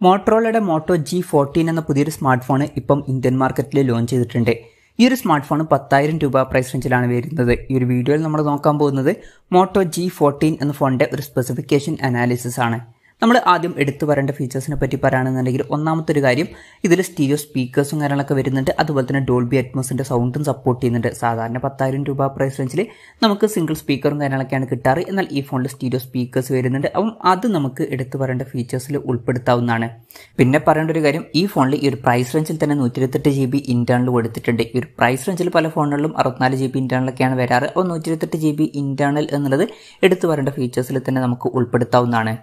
Motorola Moto G14 എന്ന പുതിയൊരു smart phone ഇപ്പം ഇന്ത്യൻ മാർക്കറ്റിൽ ലോഞ്ച് ചെയ്തിട്ടുണ്ട്. ഈ ഒരു സ്മാർട്ട് ഫോൺ 10,000 രൂപ പ്രൈസ് റേഞ്ചിലാണ് വരുന്നത്. ഈ ഒരു വീഡിയോയിൽ നമ്മൾ നോക്കാൻ പോകുന്നത് Moto G14 എന്ന ഫോണിന്റെ ഒരു സ്പെസിഫിക്കേഷൻ അനാലിസിസ് ആണ്. നമ്മൾ ആദ്യം എടുത്തു പറയേണ്ട ഫീച്ചേഴ്സിനെ പറ്റി പറയുകയാണെന്നുണ്ടെങ്കിൽ ഒന്നാമത്തെ ഒരു കാര്യം, ഇതിൽ സ്റ്റീരിയോ സ്പീക്കേഴ്സും കാര്യങ്ങളൊക്കെ വരുന്നുണ്ട്. അതുപോലെ തന്നെ ഡോൾബി അറ്റ്മോസിന്റെ സൗണ്ടും സപ്പോർട്ട് ചെയ്യുന്നുണ്ട്. സാധാരണ 10,000 രൂപ പ്രൈസ് റേഞ്ചിൽ നമുക്ക് സിംഗിൾ സ്പീക്കറും കാര്യങ്ങളൊക്കെയാണ് കിട്ടാറ്. എന്നാൽ ഈ ഫോണിൽ സ്റ്റീരിയോ സ്പീക്കേഴ്സ് വരുന്നുണ്ട്. അപ്പം അത് നമുക്ക് എടുത്തു പറയേണ്ട ഫീച്ചേഴ്സിൽ ഉൾപ്പെടുത്താവുന്നതാണ്. പിന്നെ പറയേണ്ട ഒരു കാര്യം, ഈ ഫോണിൽ ഈ ഒരു പ്രൈസ് റേഞ്ചിൽ തന്നെ 128 GB ഇന്റേണൽ കൊടുത്തിട്ടുണ്ട്. ഈ ഒരു പ്രൈസ് റേഞ്ചിൽ പല ഫോണുകളിലും 64 GB ഇന്റേണലൊക്കെയാണ് വരാറ്. അപ്പോൾ 128 GB ഇന്റേണൽ എന്നുള്ളത് എടുത്തു പറയേണ്ട ഫീച്ചേഴ്സിൽ തന്നെ നമുക്ക് ഉൾപ്പെടുത്താവുന്നതാണ്.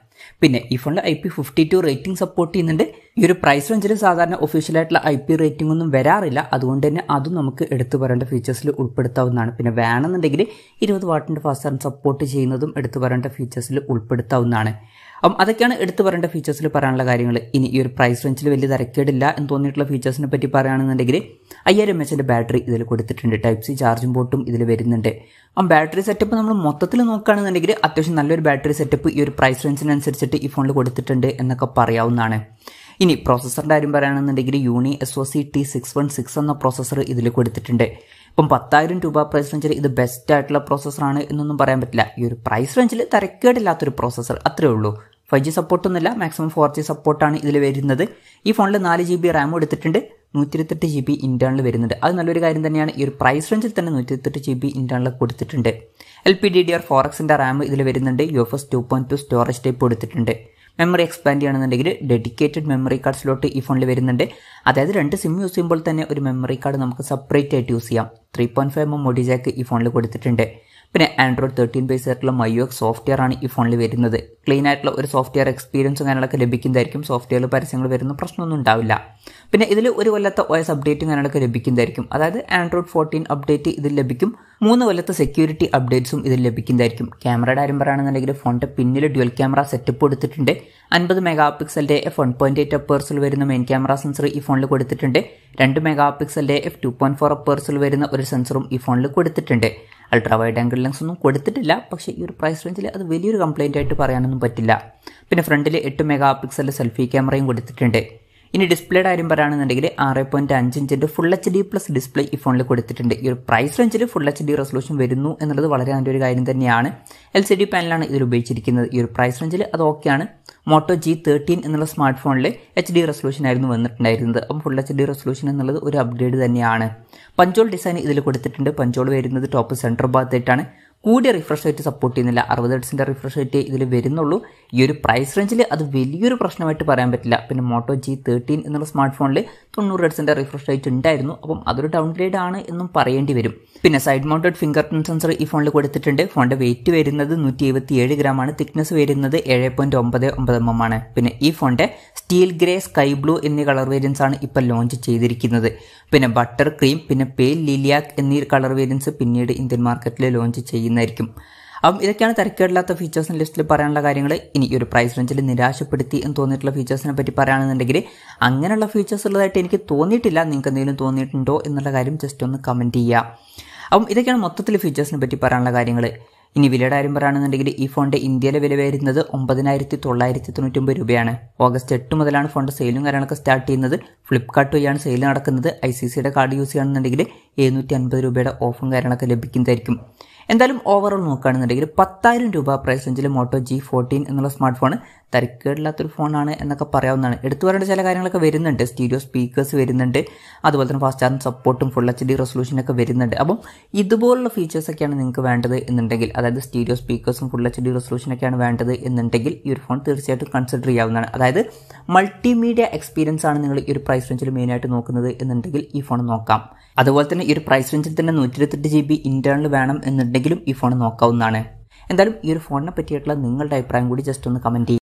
പിന്നെ ഈ ഫോണിൽ IP52 റേറ്റിംഗ് സപ്പോർട്ട് ചെയ്യുന്നുണ്ട്. ഈ ഒരു പ്രൈസ് റേഞ്ചിൽ സാധാരണ ഒഫീഷ്യലായിട്ടുള്ള IP റേറ്റിംഗ് ഒന്നും വരാറില്ല. അതുകൊണ്ട് തന്നെ അതും നമുക്ക് എടുത്തു പറയേണ്ട ഫീച്ചേഴ്സിൽ ഉൾപ്പെടുത്താവുന്നതാണ്. പിന്നെ വേണമെന്നുണ്ടെങ്കിൽ 20 വാട്ടിന്റെ ഫാസ്റ്റ് ചാർജ് സപ്പോർട്ട് ചെയ്യുന്നതും എടുത്തു പറയേണ്ട ഫീച്ചേഴ്സിൽ ഉൾപ്പെടുത്താവുന്നതാണ്. അപ്പം അതൊക്കെയാണ് എടുത്തു പറയേണ്ട ഫീച്ചേഴ്സിൽ പറയാനുള്ള കാര്യങ്ങൾ. ഇനി ഈ ഒരു പ്രൈസ് റേഞ്ചിൽ വലിയ തരക്കേടില്ല എന്ന് തോന്നിയിട്ടുള്ള ഫീച്ചേഴ്സിനെ പറ്റി പറയുകയാണെന്നുണ്ടെങ്കിൽ 5000 mAh ബാറ്ററി ഇതിൽ കൊടുത്തിട്ടുണ്ട്. Type-C ചാർജിംഗ് പോർട്ടും ഇതിൽ വരുന്നുണ്ട്. ബാറ്ററി സെറ്റപ്പ് നമ്മൾ മൊത്തത്തിൽ നോക്കുകയാണെന്നുണ്ടെങ്കിൽ അത്യാവശ്യം നല്ലൊരു ബാറ്ററി സെറ്റപ്പ് ഈ ഒരു പ്രൈസ് റേഞ്ചിനനുസരിച്ചിട്ട് ഈ ഫോണിൽ കൊടുത്തിട്ടുണ്ട് എന്നൊക്കെ പറയാവുന്നതാണ്. ഇനി പ്രോസസ്സറിന്റെ കാര്യം പറയുകയാണെന്നുണ്ടെങ്കിൽ unisoc T616 എന്ന പ്രോസസ്സർ ഇതിൽ കൊടുത്തിട്ടുണ്ട്. ഇപ്പം 10,000 രൂപ പ്രൈസ് റേഞ്ചിൽ ഇത് ബെസ്റ്റ് ആയിട്ടുള്ള പ്രോസസ്സറാണ് എന്നൊന്നും പറയാൻ പറ്റില്ല. ഈ ഒരു പ്രൈസ് റേഞ്ചിൽ തരക്കേടില്ലാത്തൊരു പ്രോസസ്സർ അത്രേ ഉള്ളൂ. 5G സപ്പോർട്ടൊന്നുമില്ല, മാക്സിമം 4G സപ്പോർട്ടാണ് ഇതിൽ വരുന്നത്. ഈ ഫോണിൽ 4 GB റാം എടുത്തിട്ടുണ്ട്. 128 GB ഇന്റേണൽ വരുന്നുണ്ട്. അത് നല്ലൊരു കാര്യം തന്നെയാണ്. ഈ ഒരു പ്രൈസ് റേഞ്ചിൽ തന്നെ 128 GB ഇന്റേണൽ കൊടുത്തിട്ടുണ്ട്. LPDDR4Xന്റെ റാം ഇതിൽ വരുന്നുണ്ട്. UFS 2.2 സ്റ്റോറേജ് ടൈപ്പ് കൊടുത്തിട്ടുണ്ട്. മെമ്മറി എക്സ്പാൻഡ് ചെയ്യുകയാണെന്നുണ്ടെങ്കിൽ ഡെഡിക്കേറ്റഡ് മെമ്മറി കാർഡ് സ്ലോട്ട് ഈ ഫോണിൽ വരുന്നുണ്ട്. അതായത് 2 സിം യൂസ് ചെയ്യുമ്പോൾ തന്നെ ഒരു മെമ്മറി കാർഡ് നമുക്ക് സെപ്പറേറ്റ് ആയിട്ട് യൂസ് ചെയ്യാം. 3.5mm മോഡി ജാക്ക് ഈ ഫോണിൽ കൊടുത്തിട്ടുണ്ട്. പിന്നെ Android 13 ബേസ് ആയിട്ടുള്ള MyOS സോഫ്റ്റ്വെയർ ആണ് ഈ ഫോണിൽ വരുന്നത്. ക്ലീൻ ആയിട്ടുള്ള ഒരു സോഫ്റ്റ്വെയർ എക്സ്പീരിയൻസും കാര്യങ്ങളൊക്കെ ലഭിക്കുന്നതായിരിക്കും. സോഫ്റ്റ്വെയറിൽ പരസ്യങ്ങൾ വരുന്ന പ്രശ്നമൊന്നും ഉണ്ടാവില്ല. പിന്നെ ഇതിൽ ഒരു കൊല്ലത്തെ OS അപ്ഡേറ്റും കാര്യങ്ങളൊക്കെ ലഭിക്കുന്നതായിരിക്കും. അതായത് Android 14 അപ്ഡേറ്റ് ഇതിൽ ലഭിക്കും. 3 കൊല്ലത്തെ സെക്യൂരിറ്റി അപ്ഡേറ്റ്സും ഇതിൽ ലഭിക്കുന്നതായിരിക്കും. ക്യാമറയുടെ കാര്യം പറയുകയാണെന്നുണ്ടെങ്കിൽ ഫോണിന്റെ പിന്നിൽ ഡ്യുവൽ ക്യാമറ സെറ്റപ്പ് കൊടുത്തിട്ടുണ്ട്. 50 മെഗാപിക്സലിന്റെ f1.8 അപ്പേഴ്സിൽ വരുന്ന മെയിൻ ക്യാമറ സെൻസർ ഈ ഫോണിൽ കൊടുത്തിട്ടുണ്ട്. 2 മെഗാപിക്സലിന്റെ f2.4 അപ്പേഴ്സിൽ വരുന്ന ഒരു സെൻസറും ഈ ഫോണിൽ കൊടുത്തിട്ടുണ്ട്. അൾട്രാ വൈഡ് ആംഗിൾ ലെൻസ് ഒന്നും കൊടുത്തിട്ടില്ല. പക്ഷേ ഈ ഒരു പ്രൈസ് റേഞ്ചിൽ അത് വലിയൊരു കംപ്ലൈന്റ് ആയിട്ട് പറയാനൊന്നും പറ്റില്ല. പിന്നെ ഫ്രണ്ടിൽ 8 മെഗാപിക്സലിന്റെ സെൽഫി ക്യാമറയും കൊടുത്തിട്ടുണ്ട്. ഇനി ഡിസ്പ്ലേയുടെ കാര്യം പറയുകയാണെന്നുണ്ടെങ്കിൽ 6.5 ഇഞ്ചിന്റെ ഫുൾ HD+ ഡിസ്പ്ലേ ഈ ഫോണിൽ കൊടുത്തിട്ടുണ്ട്. ഈ ഒരു പ്രൈസ് റേഞ്ചിൽ ഫുൾ HD റെസൊല്യൂഷൻ വരുന്നു എന്നുള്ളത് വളരെ നല്ലൊരു കാര്യം തന്നെയാണ്. LCD പാനലാണ് ഇതിൽ ഉപയോഗിച്ചിരിക്കുന്നത്. ഈ ഒരു പ്രൈസ് റേഞ്ചിൽ അത് ഓക്കെയാണ്. Moto G13 എന്നുള്ള സ്മാർട്ട് ഫോണിൽ HD റെസൊല്യൂഷൻ ആയിരുന്നു വന്നിട്ടുണ്ടായിരുന്നത്. അപ്പം ഫുൾ HD റെസൊല്യൂഷൻ എന്നുള്ളത് ഒരു അപ്ഗ്രേഡ് തന്നെയാണ്. പഞ്ചോൾ ഡിസൈൻ ഇതിൽ കൊടുത്തിട്ടുണ്ട്. പഞ്ചോൾ വരുന്നത് ടോപ്പ് സെൻറ്റർ ഭാഗത്തായിട്ടാണ്. കൂടിയ റിഫ്രഷ് റേറ്റ് സപ്പോർട്ട് ചെയ്യുന്നില്ല. 60 Hz റിഫ്രഷ് റേറ്റ് ഇതിൽ വരുന്നുള്ളൂ. ഈ ഒരു പ്രൈസ് റേഞ്ചിൽ അത് വലിയൊരു പ്രശ്നമായിട്ട് പറയാൻ പറ്റില്ല. പിന്നെ Moto G13 എന്നുള്ള സ്മാർട്ട് ഫോണിൽ 90 Hz റിഫ്രഷ് റേറ്റ് ഉണ്ടായിരുന്നു. അപ്പം അതൊരു ഡൗൺഗ്രേഡ് ആണ് എന്നും പറയേണ്ടി വരും. പിന്നെ side mounted finger print sensor ഈ ഫോണിൽ കൊടുത്തിട്ടുണ്ട്. ഫോണിന്റെ വെയിറ്റ് വരുന്നത് 177 ഗ്രാം ആണ്. തിക്നെസ് വരുന്നത് 7.99 mm ആണ്. പിന്നെ ഈ ഫോണിന്റെ സ്റ്റീൽ ഗ്രേ, സ്കൈ ബ്ലൂ എന്നീ കളർ വേരിയൻസ് ആണ് ഇപ്പോൾ ലോഞ്ച് ചെയ്തിരിക്കുന്നത്. പിന്നെ ബട്ടർ ക്രീം, പിന്നെ പേൽ ലിലിയാക് എന്നീ കളർ വേരിയൻസ് പിന്നീട് ഇന്ത്യൻ മാർക്കറ്റിൽ ലോഞ്ച് ചെയ്യുന്നതായിരിക്കും. അപ്പം ഇതൊക്കെയാണ് തരക്കേടില്ലാത്ത ഫീച്ചേഴ്സിന് ലിസ്റ്റിൽ പറയാനുള്ള കാര്യങ്ങൾ. ഇനി ഈ ഒരു പ്രൈസ് റേഞ്ചിൽ നിരാശപ്പെടുത്തി എന്ന് തോന്നിയിട്ടുള്ള ഫീച്ചേഴ്സിനെ പറ്റി പറയുകയാണെന്നുണ്ടെങ്കിൽ അങ്ങനെയുള്ള ഫീച്ചേഴ്സ് ഉള്ളതായിട്ട് എനിക്ക് തോന്നിയിട്ടില്ല. നിങ്ങൾക്ക് എന്തെങ്കിലും തോന്നിയിട്ടുണ്ടോ എന്നുള്ള കാര്യം ജസ്റ്റ് ഒന്ന് കമൻറ്റ് ചെയ്യുക. അപ്പം ഇതൊക്കെയാണ് മൊത്തത്തിൽ ഫീച്ചേഴ്സിനെ പറ്റി പറയാനുള്ള കാര്യങ്ങൾ. ഇനി വിലയുടെ കാര്യം പറയുകയാണെന്നുണ്ടെങ്കിൽ ഈ ഫോണിന്റെ ഇന്ത്യയിലെ വില വരുന്നത് 9,999 രൂപയാണ്. ഓഗസ്റ്റ് 8 മുതലാണ് ഫോണിന്റെ സെയിലും കാര്യങ്ങളൊക്കെ സ്റ്റാർട്ട് ചെയ്യുന്നത്. ഫ്ലിപ്കാർട്ട് വഴിയാണ് സെയിൽ നടക്കുന്നത്. ICICIയുടെ കാർഡ് യൂസ് ചെയ്യുകയാണെന്നുണ്ടെങ്കിൽ 750 രൂപയുടെ ഓഫറും കാര്യങ്ങളൊക്കെ ലഭിക്കുന്നതായിരിക്കും. എന്തായാലും ഓവറോൾ നോക്കുകയാണെന്നുണ്ടെങ്കിൽ 10,000 രൂപ പ്രൈസ് റേഞ്ചിൽ Moto G14 എന്നുള്ള സ്മാർട്ട് ഫോൺ തരക്കേടില്ലാത്തൊരു ഫോണാണ് എന്നൊക്കെ പറയാവുന്നതാണ്. എടുത്തു പറയേണ്ട ചില കാര്യങ്ങളൊക്കെ വരുന്നുണ്ട്. സ്റ്റീരിയോ സ്പീക്കേഴ്സ് വരുന്നുണ്ട്. അതുപോലെ തന്നെ ഫാസ്റ്റ് ചാർജിംഗ് സപ്പോർട്ടും ഫുൾ HD റെസൊല്യൂഷനൊക്കെ വരുന്നുണ്ട്. അപ്പം ഇതുപോലുള്ള ഫീച്ചേഴ്സൊക്കെയാണ് നിങ്ങൾക്ക് വേണ്ടത് എന്നുണ്ടെങ്കിൽ, അതായത് സ്റ്റീരിയോ സ്പീക്കേഴ്സും ഫുൾ HD റെസൊല്യൂഷനൊക്കെയാണ് വേണ്ടത് എന്നുണ്ടെങ്കിൽ ഈ ഒരു ഫോൺ തീർച്ചയായിട്ടും കൺസിഡർ ചെയ്യാവുന്നതാണ്. അതായത് മൾട്ടിമീഡിയ എക്സ്പീരിയൻസ് ആണ് നിങ്ങൾ ഈ ഒരു പ്രൈസ് റേഞ്ചിൽ മെയിനായിട്ട് നോക്കുന്നത് എന്നുണ്ടെങ്കിൽ ഈ ഫോൺ നോക്കാം. അതുപോലെ തന്നെ ഈ ഒരു പ്രൈസ് റേഞ്ചിൽ തന്നെ 128 GB ഇന്റേണൽ വേണം എന്നുണ്ടെങ്കിലും ഈ ഫോൺ നോക്കാവുന്നതാണ്. എന്തായാലും ഈ ഒരു ഫോണിനെ പറ്റിയിട്ടുള്ള നിങ്ങളുടെ അഭിപ്രായം കൂടി ജസ്റ്റ് ഒന്ന് കമൻറ്റ് ചെയ്യുക.